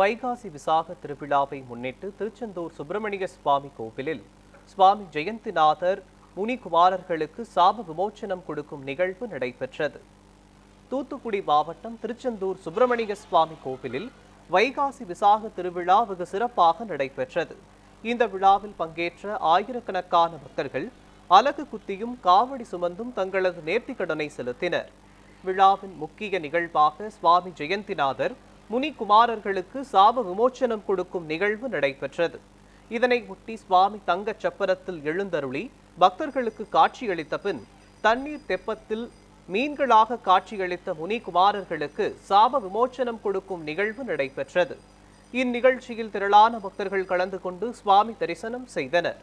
வைகாசி விசாக திருவிழாவை முன்னிட்டு திருச்செந்தூர் சுப்பிரமணிய சுவாமி கோவிலில் சுவாமி ஜெயந்திநாதர் முனிகுமாரர்களுக்கு சாப விமோச்சனம் கொடுக்கும் நிகழ்வு நடைபெற்றது. தூத்துக்குடி மாவட்டம் திருச்செந்தூர் சுப்பிரமணிய சுவாமி கோவிலில் வைகாசி விசாக திருவிழா வெகு சிறப்பாக நடைபெற்றது. இந்த விழாவில் பங்கேற்ற ஆயிரக்கணக்கான பக்தர்கள் அலகு குத்தியும் காவடி சுமந்தும் தங்களது நேர்த்திக்கடனை செலுத்தினர். விழாவின் முக்கிய நிகழ்வாக சுவாமி ஜெயந்திநாதர் முனிகுமாரர்களுக்கு சாப விமோச்சனம் கொடுக்கும் நிகழ்வு நடைபெற்றது. இதனை ஒட்டி சுவாமி தங்கச் சப்பரத்தில் எழுந்தருளி பக்தர்களுக்கு காட்சியளித்த பின் தண்ணீர் தெப்பத்தில் மீன்களாக காட்சியளித்த முனிகுமாரர்களுக்கு சாப விமோச்சனம் கொடுக்கும் நிகழ்வு நடைபெற்றது. இந்நிகழ்ச்சியில் திரளான பக்தர்கள் கலந்து கொண்டு சுவாமி தரிசனம் செய்தனர்.